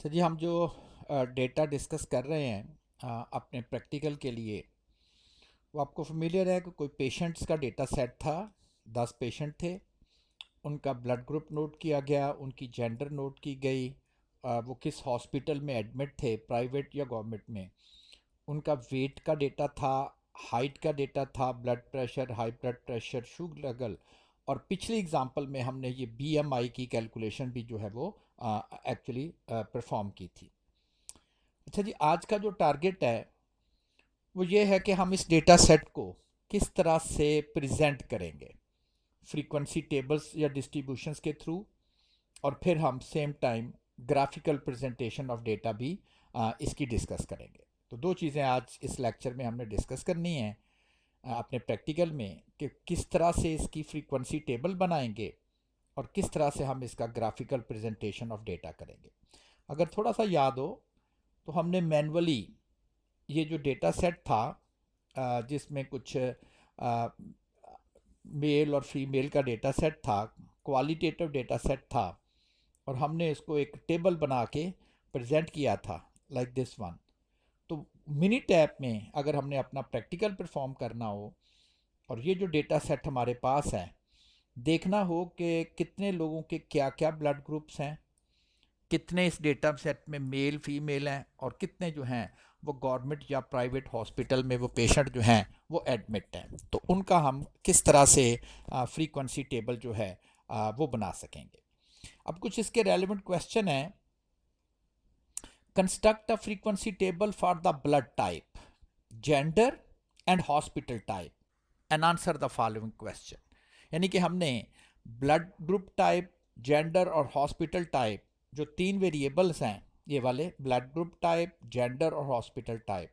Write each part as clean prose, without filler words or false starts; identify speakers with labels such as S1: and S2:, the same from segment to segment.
S1: अच्छा जी, हम जो डेटा डिस्कस कर रहे हैं अपने प्रैक्टिकल के लिए, वो आपको फेमिलियर है कि कोई पेशेंट्स का डेटा सेट था। 10 पेशेंट थे, उनका ब्लड ग्रुप नोट किया गया, उनकी जेंडर नोट की गई, वो किस हॉस्पिटल में एडमिट थे, प्राइवेट या गवर्नमेंट में, उनका वेट का डेटा था, हाइट का डेटा था, blood pressure, high blood pressure, sugar level. और पिछले एग्जांपल में हमने ये बीएमआई की कैलकुलेशन भी जो है वो एक्चुअली परफॉर्म की थी। अच्छा जी, आज का जो टारगेट है वो ये है कि हम इस डेटा सेट को किस तरह से प्रेजेंट करेंगे, फ्रीक्वेंसी टेबल्स या डिस्ट्रीब्यूशंस के थ्रू, और फिर हम same time graphical presentation of data भी इसकी डिस्कस करेंगे। तो दो चीज़ें आज इस लेक्चर में हमने डिस्कस करनी है अपने प्रैक्टिकल में, कि किस तरह से इसकी फ्रीक्वेंसी टेबल बनाएंगे और किस तरह से हम इसका ग्राफिकल प्रेजेंटेशन ऑफ डेटा करेंगे। अगर थोड़ा सा याद हो तो हमने मैनुअली ये जो डेटा सेट था, जिसमें कुछ मेल और फीमेल का डेटा सेट था, क्वालिटेटिव डेटा सेट था, और हमने इसको एक टेबल बना के प्रेजेंट किया था लाइक दिस वन। तो मिनी टैप में अगर हमने अपना प्रैक्टिकल परफॉर्म करना हो और ये जो डेटा सेट हमारे पास है, देखना हो कि कितने लोगों के क्या क्या ब्लड ग्रुप्स हैं, कितने इस डेटा सेट में मेल फीमेल हैं, और कितने जो हैं वो गवर्नमेंट या प्राइवेट हॉस्पिटल में वो पेशेंट जो हैं वो एडमिट हैं, तो उनका हम किस तरह से फ्रीक्वेंसी टेबल जो है वो बना सकेंगे। अब कुछ इसके रेलिवेंट क्वेश्चन हैं। Construct a frequency table for the blood type, gender and hospital type and answer the following question. यानी कि हमने ब्लड ग्रुप टाइप, जेंडर और हॉस्पिटल टाइप, जो तीन वेरिएबल्स हैं, ये वाले ब्लड ग्रुप टाइप, जेंडर और हॉस्पिटल टाइप,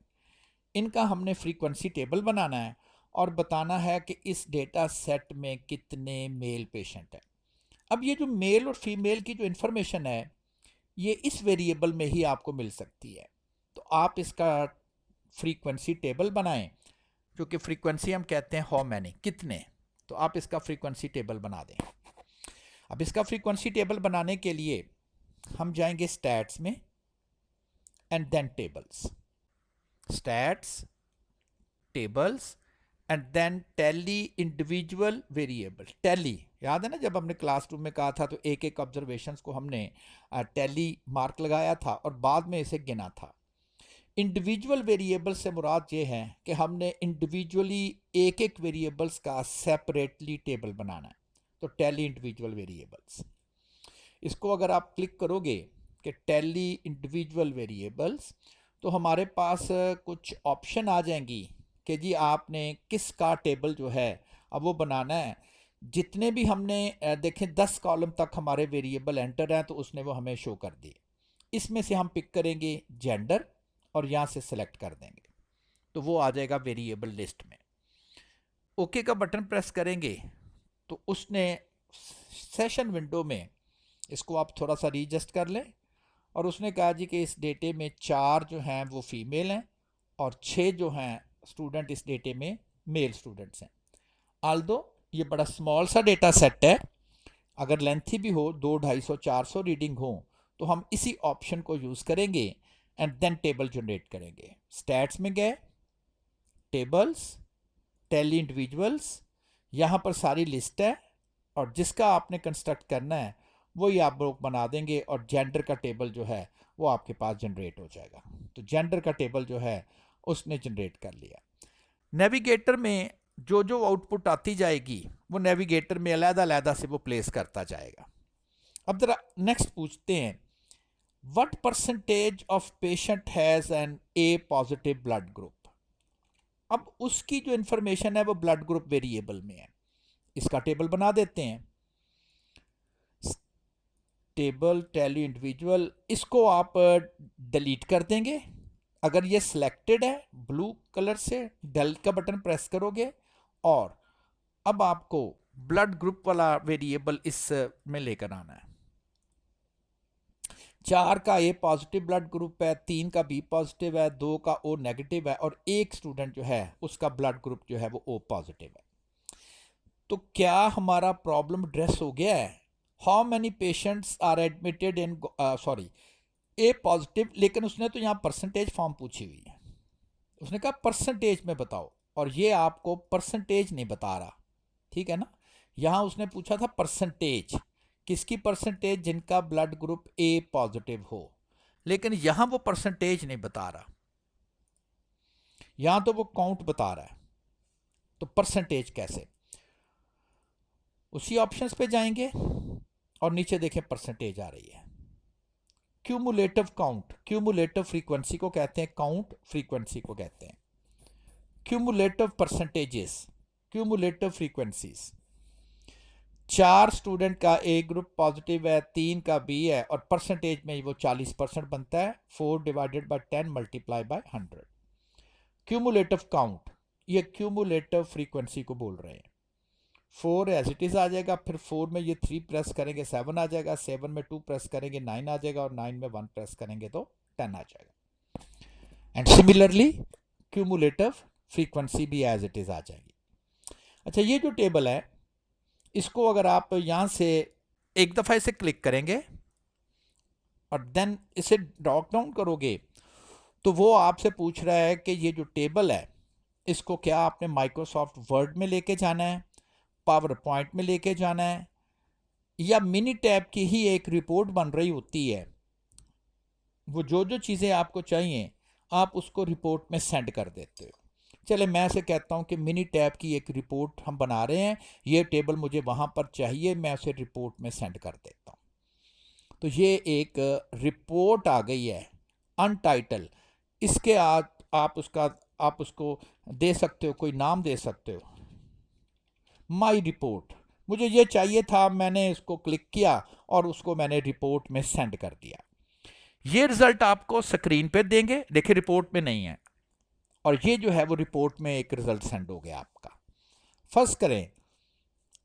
S1: इनका हमने फ्रीक्वेंसी टेबल बनाना है और बताना है कि इस डेटा सेट में कितने मेल पेशेंट हैं। अब ये जो मेल और फीमेल की जो इन्फॉर्मेशन है, ये इस वेरिएबल में ही आपको मिल सकती है। तो आप इसका फ्रीक्वेंसी टेबल बनाएं, जो कि फ्रीक्वेंसी हम कहते हैं हाउ मैनी, कितने। तो आप इसका फ्रीक्वेंसी टेबल बना दें। अब इसका फ्रीक्वेंसी टेबल बनाने के लिए हम जाएंगे स्टैट्स में and then tables, stats, tables and then tally individual variable. Tally याद है ना, जब हमने क्लासरूम में कहा था तो एक एक ऑब्जर्वेशंस को हमने टैली मार्क लगाया था और बाद में इसे गिना था। इंडिविजुअल वेरिएबल से मुराद ये है कि हमने इंडिविजुअली एक एक वेरिएबल्स का सेपरेटली टेबल बनाना है। तो टैली इंडिविजुअल वेरिएबल्स, इसको अगर आप क्लिक करोगे कि टैली इंडिविजुअल वेरिएबल्स, तो हमारे पास कुछ ऑप्शन आ जाएंगी कि जी आपने किस का टेबल जो है अब वो बनाना है। जितने भी हमने देखें 10 कॉलम तक हमारे वेरिएबल एंटर हैं, तो उसने वो हमें शो कर दिए। इसमें से हम पिक करेंगे जेंडर और यहाँ से सेलेक्ट कर देंगे, तो वो आ जाएगा वेरिएबल लिस्ट में। ओके का बटन प्रेस करेंगे तो उसने सेशन विंडो में इसको आप थोड़ा सा रीएडजस्ट कर लें, और उसने कहा जी कि इस डेटे में 4 जो हैं वो फीमेल हैं और 6 जो हैं स्टूडेंट इस डेटे में मेल स्टूडेंट्स हैं। आल्दो ये बड़ा स्मॉल सा डेटा सेट है, अगर लेंथी भी हो, 200, 250, 400 रीडिंग हो, तो हम इसी ऑप्शन को यूज़ करेंगे एंड देन टेबल जनरेट करेंगे। स्टैट्स में गए, टेबल्स, टैली इंडिविजुअल्स, यहाँ पर सारी लिस्ट है, और जिसका आपने कंस्ट्रक्ट करना है वही आप लोग बना देंगे, और जेंडर का टेबल जो है वो आपके पास जनरेट हो जाएगा। तो जेंडर का टेबल जो है उसने जनरेट कर लिया। नेविगेटर में जो जो आउटपुट आती जाएगी वो नेविगेटर में अलग-अलग से वो प्लेस करता जाएगा। अब जरा नेक्स्ट पूछते हैं, what percentage of patient has an A positive blood group. अब उसकी जो इंफॉर्मेशन है वो ब्लड ग्रुप वेरिएबल में है, इसका टेबल बना देते हैं। टेबल टैली इंडिविजुअल, इसको आप डिलीट कर देंगे। अगर ये सिलेक्टेड है ब्लू कलर से डिलीट का बटन प्रेस करोगे, और अब आपको ब्लड ग्रुप वाला वेरिएबल इस में लेकर आना है। 4 का ए पॉजिटिव ब्लड ग्रुप है, 3 का बी पॉजिटिव है, 2 का ओ नेगेटिव है, और एक स्टूडेंट जो है उसका ब्लड ग्रुप जो है वो ओ पॉजिटिव है। तो क्या हमारा प्रॉब्लम ड्रेस हो गया है? How many patients are admitted in, sorry, A positive, लेकिन उसने तो यहाँ परसेंटेज फॉर्म पूछी हुई है, उसने कहा परसेंटेज में बताओ, और ये आपको परसेंटेज नहीं बता रहा, ठीक है ना। यहाँ उसने पूछा था परसेंटेज, किसकी परसेंटेज, जिनका ब्लड ग्रुप ए पॉजिटिव हो, लेकिन यहाँ वो परसेंटेज नहीं बता रहा, यहाँ तो वो काउंट बता रहा है, तो परसेंटेज कैसे। उसी ऑप्शंस पे जाएंगे और नीचे देखें परसेंटेज आ रही है। क्यूमुलेटिव काउंट, क्यूमुलेटिव फ्रीक्वेंसी को कहते हैं, काउंट फ्रीक्वेंसी को कहते हैं, cumulative percentages, cumulative frequencies. 4 student का ए ग्रुप पॉजिटिव है, 3 का बी है, और परसेंटेज में वो 40% बनता है, 4 divided by 10 multiply by 100। Cumulative count, ये क्यूमुलेटिव फ्रीक्वेंसी को बोल रहे हैं। 4 एज इट इज आ जाएगा, फिर 4 में ये 3 प्रेस करेंगे 7 आ जाएगा, 7 में 2 प्रेस करेंगे 9 आ जाएगा, और 9 में 1 प्रेस करेंगे तो 10 आ जाएगा। एंड सिमिलरली क्यूमुलेटिव फ्रीक्वेंसी भी एज इट इज आ जाएगी। अच्छा, ये जो टेबल है, इसको अगर आप यहां से एक दफा इसे क्लिक करेंगे और देन इसे ड्रॉप डाउन करोगे, तो वो आपसे पूछ रहा है कि ये जो टेबल है, इसको क्या आपने माइक्रोसॉफ्ट वर्ड में लेके जाना है, पावर पॉइंट में लेके जाना है, या मिनी टैब की ही एक रिपोर्ट बन रही होती है, वो जो जो चीज़ें आपको चाहिए आप उसको रिपोर्ट में सेंड कर देते हो। चले, मैं ऐसे कहता हूँ कि मिनी टैब की एक रिपोर्ट हम बना रहे हैं, ये टेबल मुझे वहाँ पर चाहिए, मैं उसे रिपोर्ट में सेंड कर देता हूँ। तो ये एक रिपोर्ट आ गई है अनटाइटल, इसके आप उसको दे सकते हो, कोई नाम दे सकते हो, माई रिपोर्ट। मुझे ये चाहिए था, मैंने इसको क्लिक किया और उसको मैंने रिपोर्ट में सेंड कर दिया। ये रिजल्ट आपको स्क्रीन पे देंगे, देखिए रिपोर्ट में नहीं है, और ये जो है वो रिपोर्ट में एक रिजल्ट सेंड हो गया आपका। फर्स्ट करें,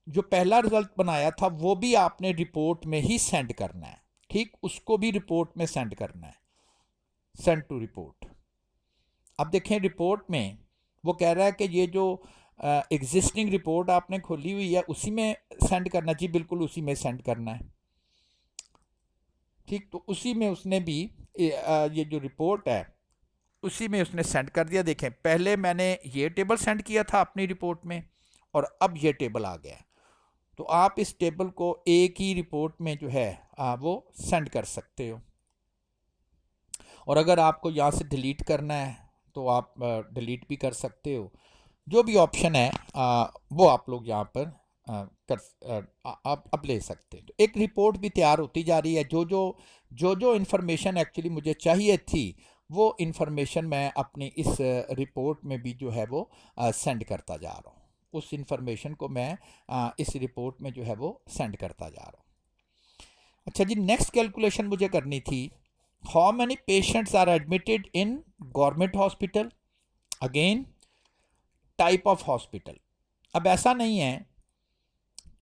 S1: जो पहला रिजल्ट बनाया था वो भी आपने रिपोर्ट में ही सेंड करना है, ठीक, उसको भी रिपोर्ट में सेंड करना है, सेंड टू रिपोर्ट। अब देखें रिपोर्ट में वो कह रहा है कि ये जो एग्जिस्टिंग रिपोर्ट आपने खोली हुई है उसी में सेंड करना, जी बिल्कुल उसी में सेंड करना है, ठीक। तो उसी में उसने भी ये जो रिपोर्ट है उसी में उसने सेंड कर दिया। देखें, पहले मैंने ये टेबल सेंड किया था अपनी रिपोर्ट में, और अब ये टेबल आ गया। तो आप इस टेबल को एक ही रिपोर्ट में जो है वो सेंड कर सकते हो, और अगर आपको यहाँ से डिलीट करना है तो आप डिलीट भी कर सकते हो। जो भी ऑप्शन है वो आप लोग यहाँ पर आप ले सकते हैं। तो एक रिपोर्ट भी तैयार होती जा रही है, जो इन्फॉर्मेशन एक्चुअली मुझे चाहिए थी वो इन्फॉर्मेशन मैं अपनी इस रिपोर्ट में भी जो है वो सेंड करता जा रहा हूँ, उस इन्फॉर्मेशन को मैं इस रिपोर्ट में जो है वो सेंड करता जा रहा हूँ। अच्छा जी, नेक्स्ट कैलकुलेशन मुझे करनी थी, how many patients are admitted in government hospital, again type of hospital. अब ऐसा नहीं है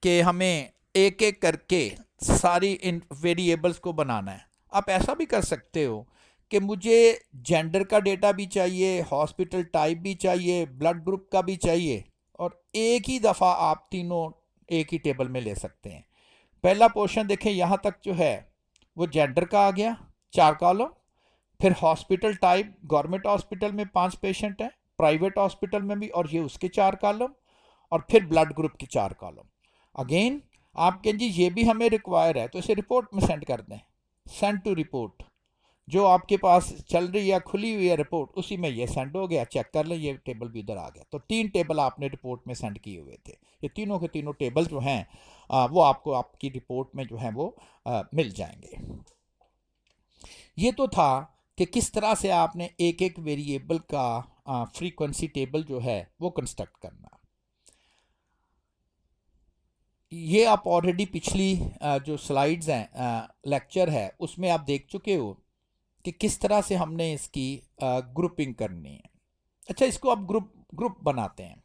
S1: कि हमें एक एक करके सारी इन वेरिएबल्स को बनाना है, आप ऐसा भी कर सकते हो कि मुझे जेंडर का डेटा भी चाहिए, हॉस्पिटल टाइप भी चाहिए, ब्लड ग्रुप का भी चाहिए, और एक ही दफ़ा आप तीनों एक ही टेबल में ले सकते हैं। पहला पोर्शन देखें, यहाँ तक जो है वो जेंडर का आ गया 4 कॉलम, फिर हॉस्पिटल टाइप, गवर्नमेंट हॉस्पिटल में 5 पेशेंट हैं, प्राइवेट हॉस्पिटल में भी, और ये उसके 4 कॉलम, और फिर ब्लड ग्रुप की 4 कॉलम। अगेन आप कहें जी ये भी हमें रिक्वायर है, तो इसे रिपोर्ट में सेंड कर दें, सेंड टू रिपोर्ट। जो आपके पास चल रही है खुली हुई है रिपोर्ट, उसी में ये सेंड हो गया, चेक कर लें, ये टेबल भी उधर आ गया। तो 3 टेबल आपने रिपोर्ट में सेंड किए हुए थे, ये तीनों के तीनों टेबल जो हैं वो आपको आपकी रिपोर्ट में जो है वो मिल जाएंगे। ये तो था कि किस तरह से आपने एक एक वेरिएबल का फ्रीक्वेंसी टेबल जो है वो कंस्ट्रक्ट करना। ये आप ऑलरेडी पिछली जो स्लाइड्स हैं लेक्चर है उसमें आप देख चुके हो कि किस तरह से हमने इसकी ग्रुपिंग करनी है। अच्छा, इसको आप ग्रुप बनाते हैं।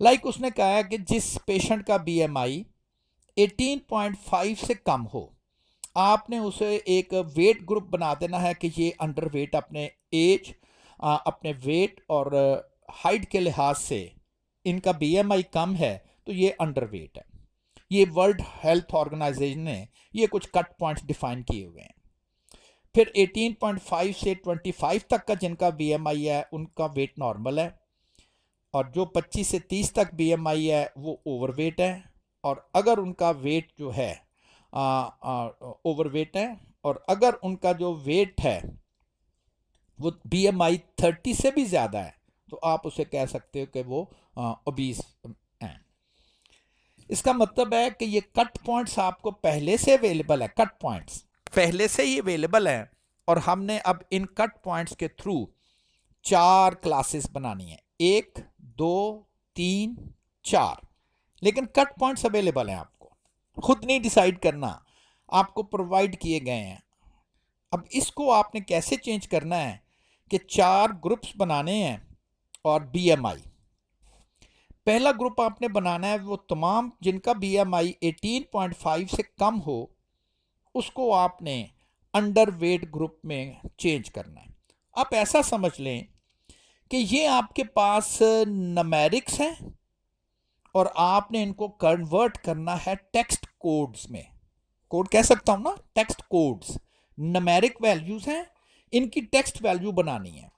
S1: लाइक उसने कहा है कि जिस पेशेंट का बीएमआई 18.5 से कम हो, आपने उसे एक वेट ग्रुप बना देना है कि ये अंडर वेट, अपने एज, अपने वेट और हाइट के लिहाज से इनका बीएमआई कम है तो ये अंडर वेट है। ये वर्ल्ड हेल्थ ऑर्गेनाइजेशन ने ये कुछ कट पॉइंट्स डिफाइन किए हुए हैं। फिर 18.5 से 25 तक का जिनका बीएमआई है उनका वेट नॉर्मल है, और जो 25 से 30 तक बीएमआई है वो ओवरवेट है। और अगर उनका वेट जो है ओवरवेट है, और अगर उनका जो वेट है वो बीएमआई 30 से भी ज़्यादा है तो आप उसे कह सकते हो कि वो ओबीस हैं। इसका मतलब है कि ये कट पॉइंट्स आपको पहले से अवेलेबल है, कट पॉइंट्स पहले से ही अवेलेबल हैं, और हमने अब इन कट पॉइंट्स के थ्रू 4 क्लासेस बनानी है, 1 2 3 4। लेकिन कट पॉइंट्स अवेलेबल हैं, आपको खुद नहीं डिसाइड करना, आपको प्रोवाइड किए गए हैं। अब इसको आपने कैसे चेंज करना है कि 4 ग्रुप्स बनाने हैं और बीएमआई। पहला ग्रुप आपने बनाना है वो तमाम जिनका बीएमआई 18.5 से कम हो, उसको आपने अंडर वेट ग्रुप में चेंज करना है। आप ऐसा समझ लें कि ये आपके पास नमेरिक्स हैं और आपने इनको कन्वर्ट करना है टेक्स्ट कोड्स में। कोड कह सकता हूं ना, टेक्स्ट कोड्स। नमेरिक वैल्यूज हैं, इनकी टेक्स्ट वैल्यू बनानी है।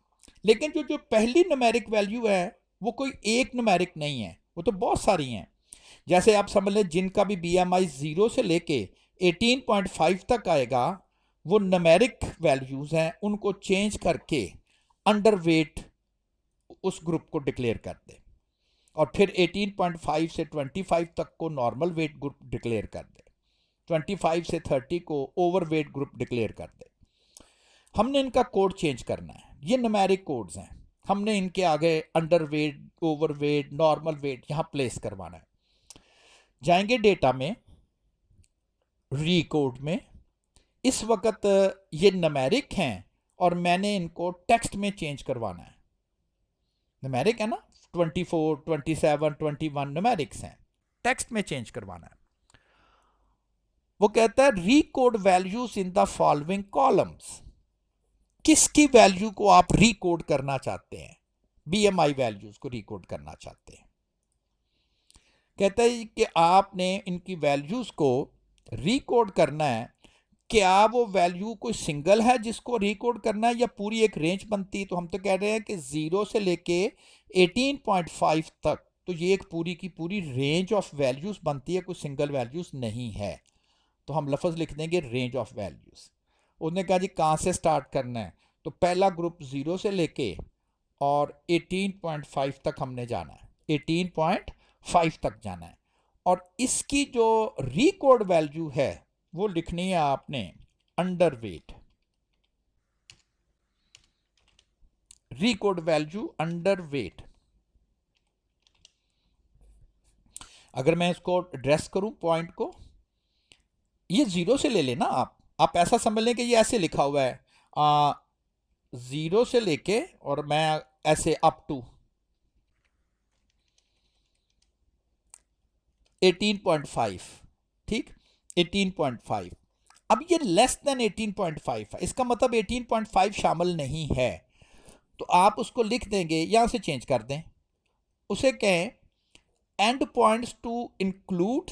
S1: लेकिन जो जो पहली नमेरिक वैल्यू है वो कोई एक नमेरिक नहीं है, वो तो बहुत सारी हैं। जैसे आप समझ लें जिनका भी बीएमआई 0 से लेके 18.5 तक आएगा वो नमेरिक वैल्यूज हैं, उनको चेंज करके अंडर वेट उस ग्रुप को डिक्लेयर कर दे, और फिर 18.5 से 25 तक को नॉर्मल वेट ग्रुप डिक्लेयर कर दे, 25 से 30 को ओवर वेट ग्रुप डिक्लेयर कर दे। हमने इनका कोड चेंज करना है, ये न्यूमेरिक कोड्स हैं, हमने इनके आगे under weight, over weight, normal weight यहां प्लेस करवाना है। जाएंगे डेटा में, रीकोड में, इस वक्त ये न्यूमेरिक हैं और मैंने इनको टेक्स्ट में चेंज करवाना है। न्यूमेरिक है ना, 24, 27, 21 न्यूमेरिक्स हैं, टेक्स्ट में चेंज करवाना है। वो कहता है recode values in the following columns. किसकी वैल्यू को आप रीकोड करना चाहते हैं? बीएमआई वैल्यूज को रीकोड करना चाहते हैं। कहता है कि आपने इनकी वैल्यूज को रीकोड करना है। क्या वो वैल्यू कोई सिंगल है जिसको रिकॉर्ड करना है या पूरी एक रेंज बनती है? तो हम तो कह रहे हैं कि 0 से लेके 18.5 तक, तो ये एक पूरी की पूरी रेंज ऑफ वैल्यूज बनती है, कोई सिंगल वैल्यूज नहीं है। तो हम लफ्ज़ लिख देंगे रेंज ऑफ वैल्यूज। उसने कहा जी कहाँ से स्टार्ट करना है, तो पहला ग्रुप 0 से लेके और 18.5 तक हमने जाना है, 18.5 तक जाना है। और इसकी जो रिकॉर्ड वैल्यू है वो लिखनी है आपने under weight, record value under weight. अगर मैं इसको एड्रेस करूं पॉइंट को, ये 0 से ले लेना आप ऐसा समझ लें कि ये ऐसे लिखा हुआ है 0 से लेके और मैं ऐसे अप टू 18.5, ठीक, 18.5। अब ये लेस देन 18.5 है, इसका मतलब 18.5 शामिल नहीं है, तो आप उसको लिख देंगे, यहां से चेंज कर दें, उसे कहें एंड पॉइंट्स टू इंक्लूड।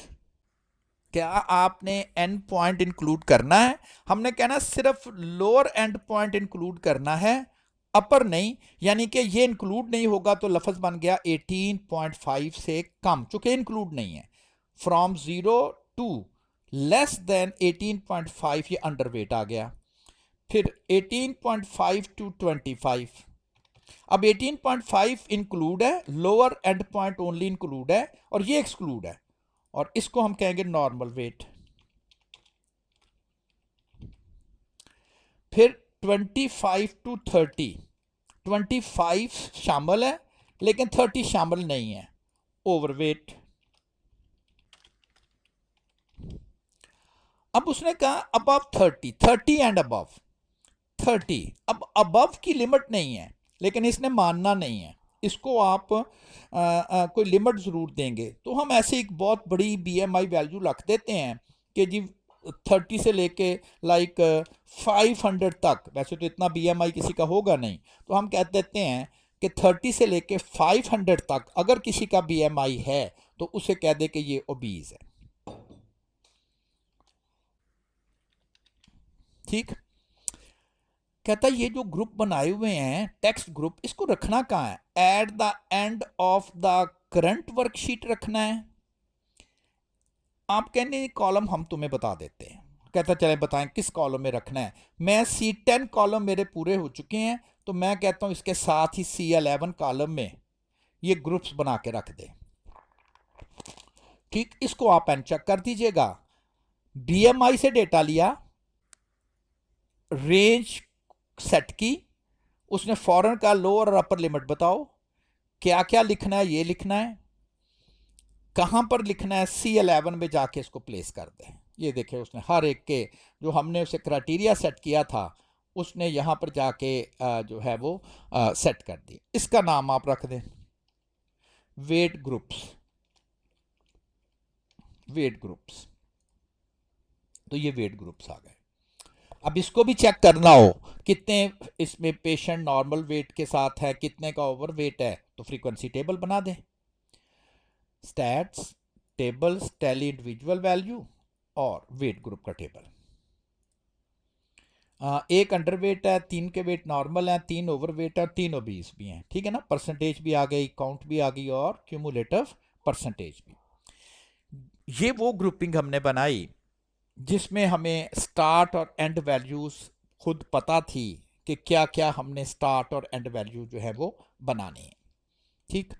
S1: क्या आपने एंड पॉइंट इंक्लूड करना है? हमने कहना सिर्फ लोअर एंड पॉइंट इंक्लूड करना है, अपर नहीं, यानी कि ये इंक्लूड नहीं होगा तो लफ्ज बन गया 18.5 से कम, चूंकि इंक्लूड नहीं है। फ्रॉम 0 टू लेस देन 18.5 ये अंडर वेट आ गया। फिर 18.5 टू 25, अब 18.5 इंक्लूड है, lower and point only include है, और ये एक्सक्लूड है, और इसको हम कहेंगे नॉर्मल वेट। फिर 25 टू 30, 25 शामिल है लेकिन 30 शामिल नहीं है, ओवरवेट। अब उसने कहा अबव 30, 30 एंड अबव 30। अब अबव की लिमिट नहीं है लेकिन इसने मानना नहीं है, इसको आप कोई लिमिट ज़रूर देंगे। तो हम ऐसे एक बहुत बड़ी बीएमआई वैल्यू रख देते हैं कि जी 30 से लेके लाइक 500 तक, वैसे तो इतना बीएमआई किसी का होगा नहीं, तो हम कह देते हैं कि 30 से लेके 500 तक अगर किसी का बीएमआई है तो उसे कह दे कि ये ओबीज है, ठीक। कहता है ये जो ग्रुप बनाए हुए हैं टेक्स्ट ग्रुप, इसको रखना कहाँ है? At the end of the current worksheet रखना है। आप कहने कॉलम हम तुम्हें बता देते हैं। कहता चले बताएं किस कॉलम में रखना है। मैं C10 कॉलम मेरे पूरे हो चुके हैं, तो मैं कहता हूं इसके साथ ही C11 कॉलम में ये ग्रुप्स बना के रख दे। ठीक, इसको आप एन चेक कर दीजिएगा। BMI से डेटा लिया, रेंज सेट की, उसने फॉरन का लोअर और अपर लिमिट बताओ, क्या क्या लिखना है ये लिखना है, कहां पर लिखना है C11 में जाके इसको प्लेस कर दे। ये देखे उसने हर एक के जो हमने उसे क्राइटेरिया सेट किया था उसने यहां पर जाके जो है वो सेट कर दी। इसका नाम आप रख दें वेट ग्रुप्स। वेट ग्रुप्स, तो ये वेट ग्रुप्स आ गए। अब इसको भी चेक करना हो कितने इसमें पेशेंट नॉर्मल वेट के साथ है, कितने का ओवर वेट है, तो फ्रीक्वेंसी टेबल बना दें। Stats tables tally individual value और वेट ग्रुप का टेबल। एक अंडर वेट है, 3 के वेट नॉर्मल है, 3 ओवर वेट है और 3 ओबीस भी हैं। ठीक है ना, परसेंटेज भी आ गई, काउंट भी आ गई और क्यूमुलेटिव परसेंटेज भी। ये वो ग्रुपिंग हमने बनाई जिसमें हमें स्टार्ट और एंड वैल्यूज खुद पता थी कि क्या क्या हमने स्टार्ट और एंड वैल्यू जो है वो बनाने हैं। ठीक,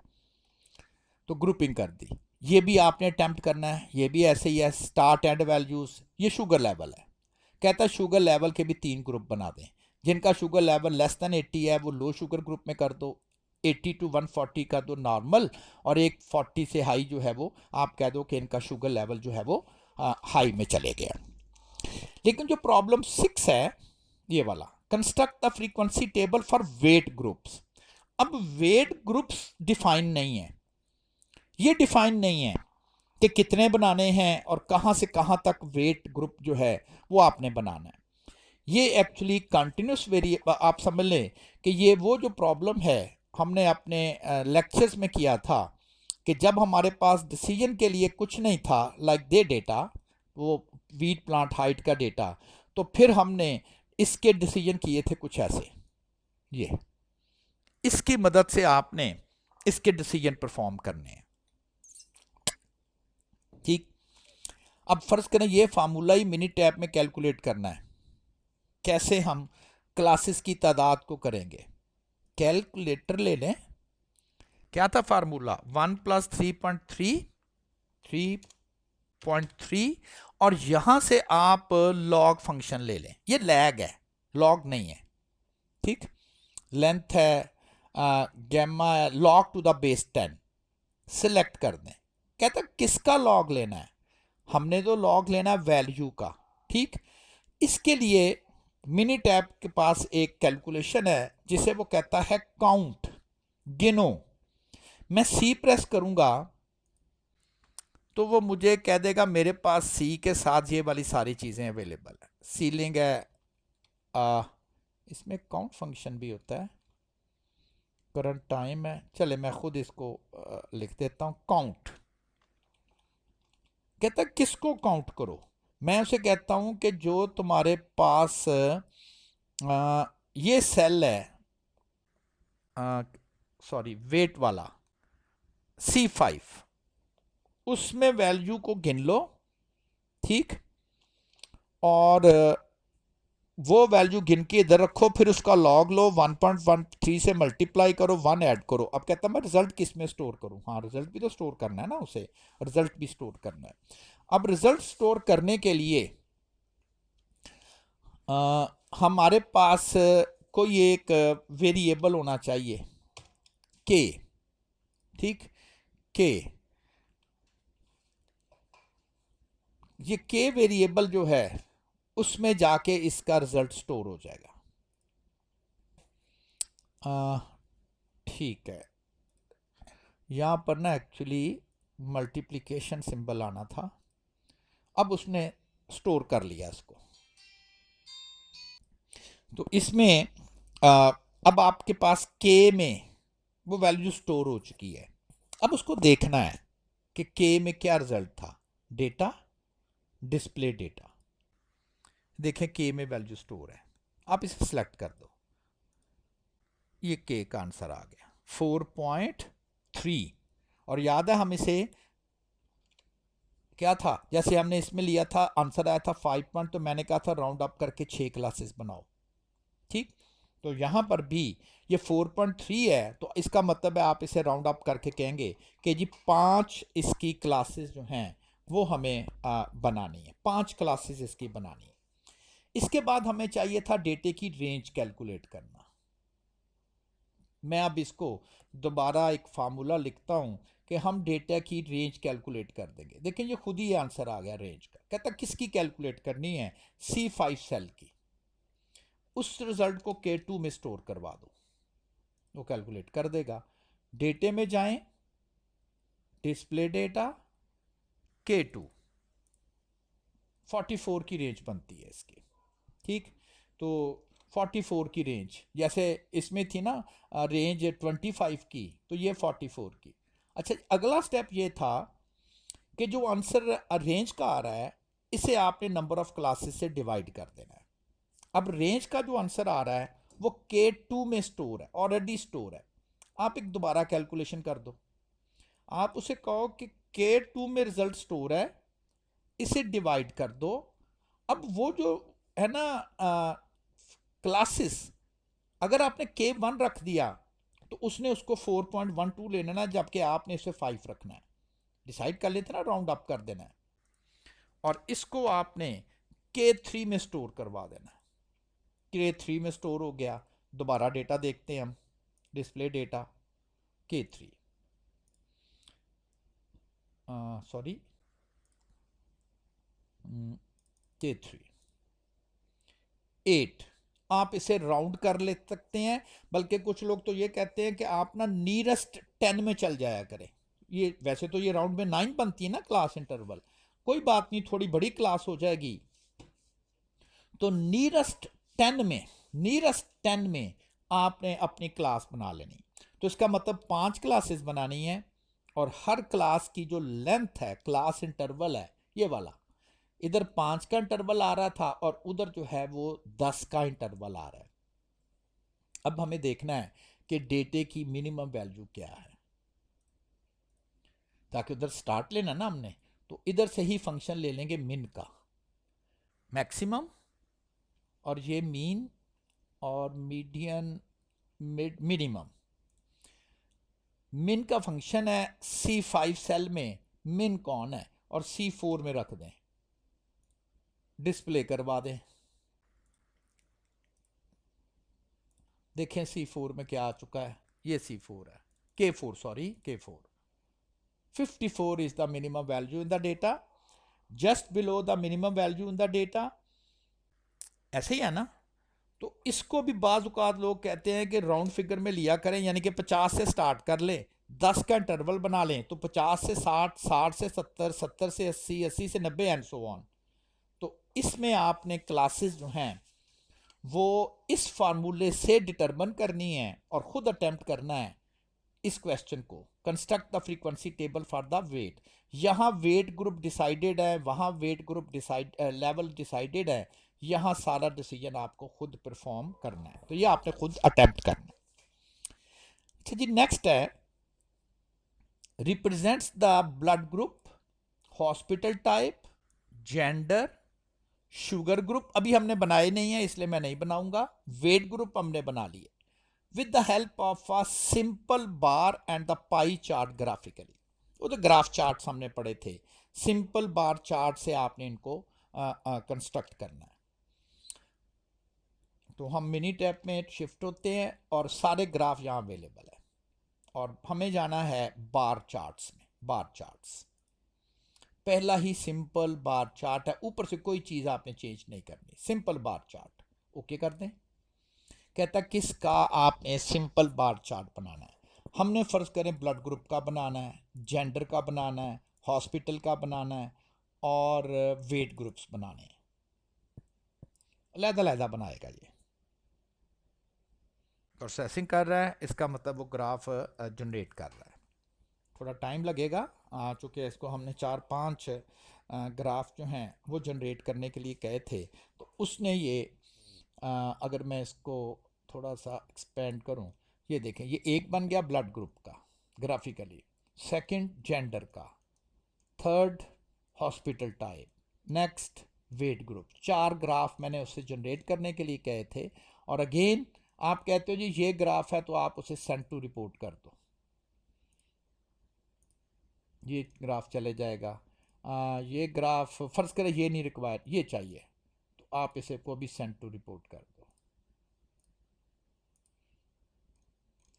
S1: तो ग्रुपिंग कर दी। ये भी आपने अटेम्प्ट करना है, ये भी ऐसे ही है, स्टार्ट एंड वैल्यूज। ये शुगर लेवल है, कहता है शुगर लेवल के भी 3 ग्रुप बना दें। जिनका शुगर लेवल लेस देन 80 है वो लो शुगर ग्रुप में कर दो, 80 to 140 का दो नॉर्मल, और एक 40 से हाई जो है वो आप कह दो कि इनका शुगर लेवल जो है वो हाई में चले गया। लेकिन जो प्रॉब्लम 6 है ये वाला, construct the frequency table for wait groups. अब वेट ग्रुप्स डिफाइन नहीं है, ये डिफाइन नहीं है कि कितने बनाने हैं और कहां से कहां तक वेट ग्रुप जो है वो आपने बनाना है। ये एक्चुअली कंटिन्यूस वेरिएबल, आप समझ लें कि ये वो जो प्रॉब्लम है हमने अपने लेक्चर्स में किया था कि जब हमारे पास डिसीजन के लिए कुछ नहीं था, लाइक दे डेटा, वो वीट प्लांट हाइट का डेटा, तो फिर हमने इसके डिसीजन किए थे कुछ ऐसे। ये इसकी मदद से आपने इसके डिसीजन परफॉर्म करने हैं। ठीक, अब फर्ज करें ये फार्मूला ही मिनी टैप में कैलकुलेट करना है। कैसे हम क्लासेस की तादाद को करेंगे? कैलकुलेटर ले लें। क्या था फार्मूला? 1 + 3.3 3.3 और यहां से आप लॉग फंक्शन ले लें। ये लैग है, लॉग नहीं है। ठीक, लेंथ है गैमा है, log to the base 10 select कर दें। कहता किसका लॉग लेना है? हमने तो लॉग लेना है वैल्यू का। ठीक, इसके लिए मिनी टैब के पास एक कैलकुलेशन है जिसे वो कहता है काउंट, गिनो। मैं सी प्रेस करूंगा तो वो मुझे कह देगा मेरे पास सी के साथ ये वाली सारी चीज़ें अवेलेबल है। सीलिंग है, इसमें काउंट फंक्शन भी होता है, करंट टाइम है। चले मैं खुद इसको लिख देता हूं काउंट। कहता किसको काउंट करो? मैं उसे कहता हूं कि जो तुम्हारे पास ये सेल है, सॉरी वेट वाला C5, उसमें वैल्यू को गिन लो। ठीक, और वो वैल्यू गिन के इधर रखो, फिर उसका लॉग लो, 1.13 से मल्टीप्लाई करो, 1 ऐड करो। अब कहता मैं रिजल्ट किस में स्टोर करूं? हाँ, रिजल्ट भी तो स्टोर करना है ना, उसे रिजल्ट भी स्टोर करना है। अब रिजल्ट स्टोर करने के लिए हमारे पास कोई एक वेरिएबल होना चाहिए के। ठीक, के, ये के वेरिएबल जो है उसमें जाके इसका रिजल्ट स्टोर हो जाएगा। ठीक है, यहां पर ना एक्चुअली मल्टीप्लिकेशन सिंबल आना था, अब उसने स्टोर कर लिया इसको। तो इसमें अब आपके पास के में वो वैल्यू स्टोर हो चुकी है। अब उसको देखना है कि के में क्या रिजल्ट था। डेटा, डिस्प्ले डेटा, देखें के में वैल्यू स्टोर है। आप इसे सिलेक्ट कर दो, ये के का आंसर आ गया 4.3। और याद है हम इसे क्या था, जैसे हमने इसमें लिया था आंसर आया था 5 पॉइंट, तो मैंने कहा था राउंड अप करके 6 क्लासेस बनाओ, ठीक। तो यहाँ पर भी ये 4.3 है, तो इसका मतलब है आप इसे राउंड अप करके कहेंगे कि जी 5 इसकी क्लासेस जो हैं वो हमें बनानी है, 5 क्लासेस इसकी बनानी है। इसके बाद हमें चाहिए था डेटे की रेंज कैलकुलेट करना। मैं अब इसको दोबारा एक फार्मूला लिखता हूं कि हम डेटा की रेंज कैलकुलेट कर देंगे। देखें ये खुद ही आंसर आ गया रेंज का। कहता किसकी कैलकुलेट करनी है, C5 सेल की। उस रिजल्ट को K2 में स्टोर करवा दो, वो कैलकुलेट कर देगा। डेटे में जाएं, डिस्प्ले डेटा, K2, 44 की रेंज बनती है इसकी, ठीक। तो 44 की रेंज, जैसे इसमें थी ना रेंज 25 की, तो ये 44 की। अच्छा, अगला स्टेप ये था कि जो आंसर रेंज का आ रहा है इसे आपने नंबर ऑफ क्लासेस से डिवाइड कर देना है। अब रेंज का जो आंसर आ रहा है वो K2 में स्टोर है, ऑलरेडी स्टोर है। आप एक दोबारा कैलकुलेशन कर दो, आप उसे कहो कि K2 में रिजल्ट स्टोर है, इसे डिवाइड कर दो। अब वो जो है ना क्लासेस, अगर आपने K1 रख दिया तो उसने उसको 4.12 लेना ना, जबकि आपने इसे 5 रखना है। डिसाइड कर लेते ना, राउंड अप कर देना है। और इसको आपने K3 में स्टोर करवा देना है। K3 में स्टोर हो गया। दोबारा डेटा देखते हैं हम, display data K3, sorry K3 8। आप इसे राउंड कर ले सकते हैं, बल्कि कुछ लोग तो ये कहते हैं कि आप ना नियरेस्ट 10 में चल जाया करें। ये वैसे तो ये राउंड में 9 बनती है ना क्लास इंटरवल, कोई बात नहीं, थोड़ी बड़ी क्लास हो जाएगी। तो नियरेस्ट 10 में, नियरेस्ट 10 में आपने अपनी क्लास बना लेनी। तो इसका मतलब 5 क्लासेस बनानी है, और हर क्लास की जो लेंथ है, क्लास इंटरवल है ये वाला, इधर 5 का इंटरवल आ रहा था और उधर जो है वो 10 का इंटरवल आ रहा है। अब हमें देखना है कि डेटे की मिनिमम वैल्यू क्या है, ताकि उधर स्टार्ट लेना ना हमने, तो इधर से ही फंक्शन ले लेंगे मिन का, मैक्सिमम, और ये मीन और मीडियन मिनिमम। मिन का फंक्शन है C5 सेल में मिन कौन है, और C4 में रख दें, डिस्प्ले करवा दें। देखें C4 में क्या आ चुका है, ये C4 है, K4 sorry K4। 54 is the minimum value in the data, just below the minimum value in the data। ऐसे ही है ना। तो इसको भी बाज़ औक़ात लोग कहते हैं कि राउंड फिगर में लिया करें, यानी कि 50 से स्टार्ट कर लें, 10 का इंटरवल बना लें, तो 50 से 60, 60 से 70, 70 से 80, 80 से 90 एंड सो ऑन। तो इसमें आपने क्लासेस जो हैं वो इस फार्मूले से डिटरमिन करनी है और ख़ुद अटेम्प्ट करना है इस क्वेश्चन को। Construct the frequency table for the weight. यहाँ वेट ग्रुप डिसाइडेड है, वहाँ वेट ग्रुप लेवल डिसाइडेड है, यहाँ सारा डिसीजन आपको खुद परफॉर्म करना है, तो ये आपने खुद अटेम्प्ट करना है। अच्छा जी, नेक्स्ट है represents the blood group, hospital type, gender, sugar group अभी हमने बनाए नहीं है इसलिए मैं नहीं बनाऊंगा, वेट ग्रुप हमने बना लिए with the help of a simple bar and the pie chart graphically। वो तो ग्राफ चार्ट हमने पढ़े थे, सिंपल बार चार्ट से आपने इनको कंस्ट्रक्ट करना है। तो हम मिनी टैब में शिफ्ट होते हैं और सारे ग्राफ यहाँ अवेलेबल है, और हमें जाना है बार चार्ट्स में। बार चार्ट्स पहला ही सिंपल बार चार्ट है, ऊपर से कोई चीज़ आपने चेंज नहीं करनी, सिंपल बार चार्ट ओके कर दें। कहता किसका आपने सिंपल बार चार्ट बनाना है, हमने फ़र्ज़ करें ब्लड ग्रुप का बनाना है, जेंडर का बनाना है, हॉस्पिटल का बनाना है, और वेट ग्रुप्स बनाने हैं। अलग-अलग बनाएगा ये, प्रोसेसिंग कर रहा है, इसका मतलब वो ग्राफ जनरेट कर रहा है। थोड़ा टाइम लगेगा, चूँकि इसको हमने 4-5 ग्राफ जो हैं वो जनरेट करने के लिए कहे थे, तो उसने ये अगर मैं इसको थोड़ा सा एक्सपेंड करूं, ये देखें, ये एक बन गया ब्लड ग्रुप का ग्राफिकली, सेकंड जेंडर का, third hospital type, next weight group. 4 graph मैंने उससे जनरेट करने के लिए कहे थे। और अगेन आप कहते हो जी ये ग्राफ है तो आप उसे सेंड टू रिपोर्ट कर दो, ये ग्राफ चले जाएगा। ये ग्राफ फर्ज करें ये नहीं रिक्वायर, ये चाहिए, तो आप इसे को भी सेंड टू रिपोर्ट कर दो।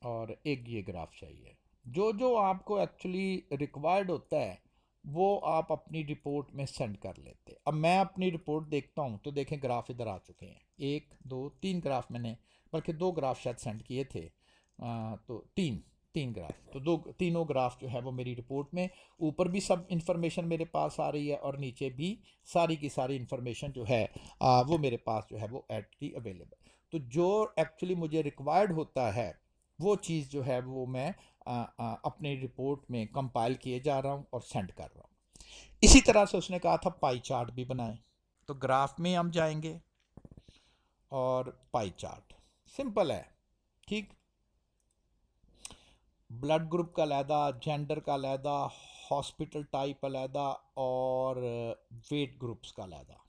S1: और एक ये ग्राफ चाहिए। जो जो आपको एक्चुअली रिक्वायर्ड होता है वो आप अपनी रिपोर्ट में सेंड कर लेते। अब मैं अपनी रिपोर्ट देखता हूँ तो देखें ग्राफ इधर आ चुके हैं, 1 2 3 ग्राफ मैंने, बल्कि 2 ग्राफ शायद सेंड किए थे। तो तीन ग्राफ, तो तीनों ग्राफ जो है वो मेरी रिपोर्ट में, ऊपर भी सब इंफॉर्मेशन मेरे पास आ रही है और नीचे भी सारी की सारी इंफॉर्मेशन जो है वो मेरे पास जो है वो एटली अवेलेबल। तो जो एक्चुअली मुझे रिक्वायर्ड होता है वो चीज़ जो है वो मैं अपनी रिपोर्ट में कंपाइल किए जा रहा हूँ और सेंड कर रहा हूँ। इसी तरह से उसने कहा था पाई चार्ट भी बनाएं, तो ग्राफ में हम जाएंगे और पाई चार्ट सिंपल है, ठीक। ब्लड ग्रुप का अलहदा, जेंडर का अलहदा, हॉस्पिटल टाइप अलहदा और वेट ग्रुप्स का अलहदा,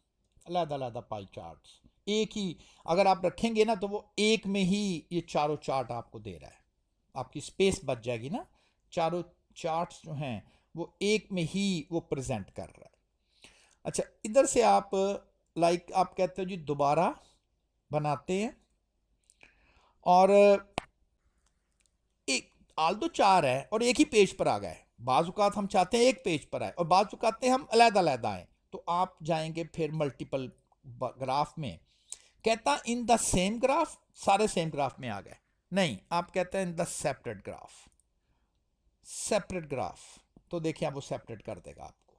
S1: अलहदा अलहदा पाई चार्ट्स। एक ही अगर आप रखेंगे ना तो वो एक में ही ये चारों चार्ट आपको दे रहा है, आपकी स्पेस बच जाएगी ना। चारों चार्ट्स जो हैं वो एक में ही वो प्रेजेंट कर रहा है। अच्छा, इधर से आप आप कहते हो जी दोबारा बनाते हैं, और एक आल दो 4 है और एक ही पेज पर आ गए। बाजुकात हम चाहते हैं एक पेज पर आए और बाजुकात हम अलहदा अलहदा आए, तो आप जाएंगे फिर मल्टीपल ग्राफ में। कहता इन द सेम ग्राफ, सारे सेम ग्राफ में आ गए, नहीं आप कहते हैं in the separate graph, separate graph, तो देखिए आप वो सेपरेट कर देगा आपको।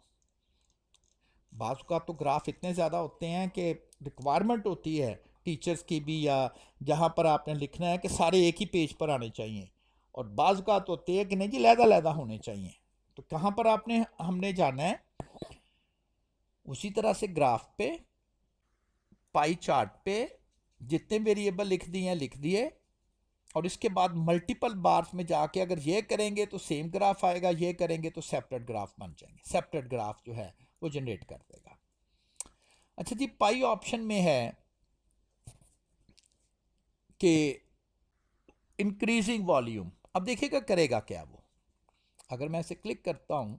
S1: बाज़ का तो ग्राफ इतने ज़्यादा होते हैं कि रिक्वायरमेंट होती है टीचर्स की भी, या जहाँ पर आपने लिखना है कि सारे एक ही पेज पर आने चाहिए, और बाज़ का तो होते हैं कि नहीं जी लहदा लहदा होने चाहिए। तो कहाँ पर हमने जाना है, उसी तरह से ग्राफ पे, पाई चार्ट पे जितने वेरिएबल लिख दिए हैं लिख दिए, और इसके बाद मल्टीपल बार्स में जाके अगर ये करेंगे तो सेम ग्राफ आएगा, ये करेंगे तो सेपरेट ग्राफ बन जाएंगे, सेपरेट ग्राफ जो है वो जनरेट कर देगा। अच्छा जी, पाई ऑप्शन में है कि इंक्रीजिंग वॉल्यूम। अब देखिएगा करेगा क्या वो, अगर मैं इसे क्लिक करता हूं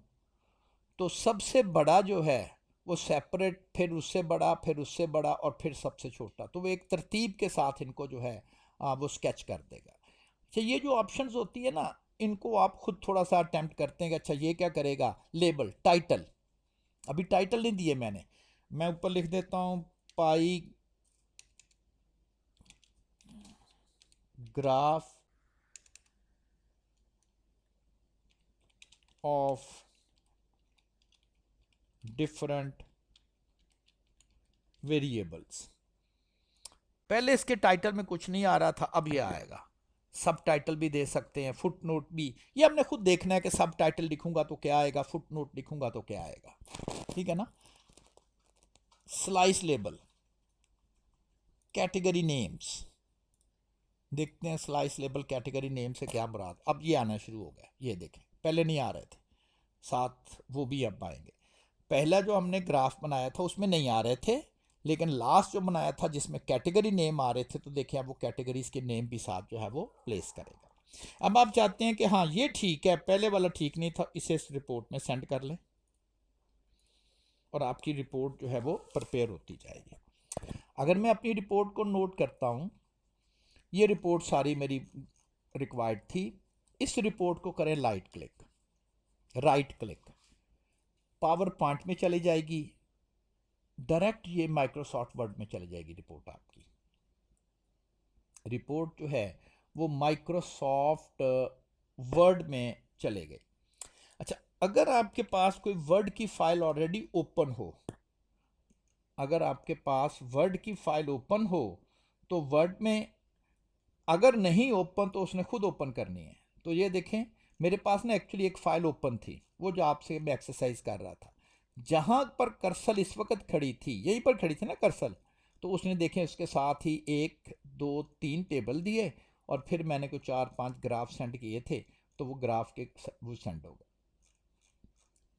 S1: तो सबसे बड़ा जो है वो सेपरेट, फिर उससे बड़ा, फिर उससे बड़ा, और फिर सबसे छोटा, तो वो एक तरतीब के साथ इनको जो है वो स्केच कर देगा। अच्छा, ये जो ऑप्शंस होती है ना, इनको आप खुद थोड़ा सा अटेम्प्ट करते हैं कि अच्छा ये क्या करेगा। लेबल, टाइटल, अभी टाइटल नहीं दिए मैंने, मैं ऊपर लिख देता हूं पाई ग्राफ ऑफ डिफरेंट वेरिएबल्स। पहले इसके टाइटल में कुछ नहीं आ रहा था, अब ये आएगा। सब टाइटल भी दे सकते हैं, फुट नोट भी, ये हमने खुद देखना है कि सब टाइटल लिखूंगा तो क्या आएगा, फुट नोट लिखूंगा तो क्या आएगा, ठीक है ना। स्लाइस लेबल, कैटेगरी नेम्स, देखते हैं स्लाइस लेबल कैटेगरी नेम से क्या मुराद। अब ये आना शुरू हो गया, ये देखें पहले नहीं आ रहे थे, साथ वो भी अब आएंगे। पहला जो हमने ग्राफ बनाया था उसमें नहीं आ रहे थे, लेकिन लास्ट जो बनाया था जिसमें कैटेगरी नेम आ रहे थे, तो देखिए अब वो कैटेगरीज के नेम भी साथ जो है वो प्लेस करेगा। अब आप चाहते हैं कि हाँ ये ठीक है, पहले वाला ठीक नहीं था, इसे इस रिपोर्ट में सेंड कर लें और आपकी रिपोर्ट जो है वो प्रिपेयर होती जाएगी। अगर मैं अपनी रिपोर्ट को नोट करता हूँ, ये रिपोर्ट सारी मेरी रिक्वायर्ड थी, इस रिपोर्ट को करें राइट क्लिक, पावर पॉइंट में चली जाएगी, डायरेक्ट ये माइक्रोसॉफ्ट वर्ड में चली जाएगी रिपोर्ट। आपकी रिपोर्ट जो है वो माइक्रोसॉफ्ट वर्ड में चले गई। अच्छा, अगर आपके पास कोई वर्ड की फाइल ऑलरेडी ओपन हो, अगर आपके पास वर्ड की फाइल ओपन हो, तो वर्ड में अगर नहीं ओपन तो उसने खुद ओपन करनी है। तो ये देखें मेरे पास ना एक्चुअली एक फ़ाइल ओपन थी, वो जो आपसे मैं एक्सरसाइज कर रहा था, जहाँ पर कर्सल इस वक्त खड़ी थी, यहीं पर खड़ी थी ना कर्सल, तो उसने देखें उसके साथ ही 1 2 3 टेबल दिए और फिर मैंने कोई 4 5 ग्राफ सेंड किए थे, तो वो ग्राफ के वो सेंड हो गए।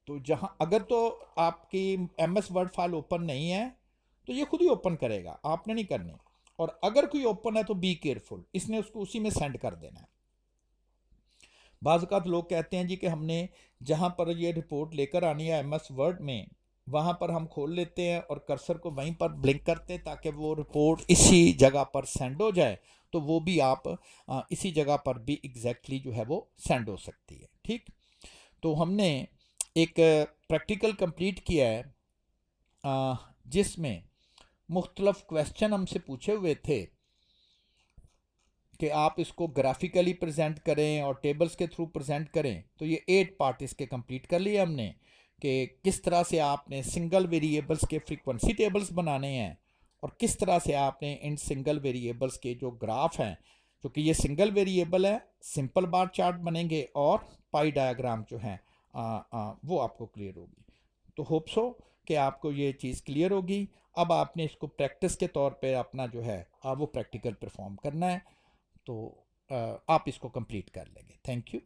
S1: तो जहाँ अगर तो आपकी MS वर्ड फाइल ओपन नहीं है तो ये खुद ही ओपन करेगा, आपने नहीं करनी। और अगर कोई ओपन है तो बी केयरफुल, इसने उसको उसी में सेंड कर देना है। बाज़ औक़ात लोग कहते हैं जी कि हमने जहाँ पर ये रिपोर्ट लेकर आनी है MS वर्ड में, वहाँ पर हम खोल लेते हैं और कर्सर को वहीं पर ब्लिंक करते हैं ताकि वो रिपोर्ट इसी जगह पर सेंड हो जाए, तो वो भी आप इसी जगह पर भी एग्जैक्टली जो है वो सेंड हो सकती है। ठीक, तो हमने एक प्रैक्टिकल कंप्लीट किया है जिसमें मुख्तलफ क्वेश्चन हमसे पूछे हुए थे कि आप इसको ग्राफिकली प्रेजेंट करें और टेबल्स के थ्रू प्रेजेंट करें। तो ये 8 पार्ट इसके कंप्लीट कर लिए हमने कि किस तरह से आपने सिंगल वेरिएबल्स के फ्रीक्वेंसी टेबल्स बनाने हैं और किस तरह से आपने इन सिंगल वेरिएबल्स के जो ग्राफ हैं, क्योंकि ये सिंगल वेरिएबल है, सिंपल बार चार्ट बनेंगे और पाई डायग्राम जो है वो आपको क्लियर होगी। तो होप सो कि आपको ये चीज़ क्लियर होगी। अब आपने इसको प्रैक्टिस के तौर पे अपना जो है वो प्रैक्टिकल परफॉर्म करना है, तो आप इसको कंप्लीट कर लेंगे। Thank you.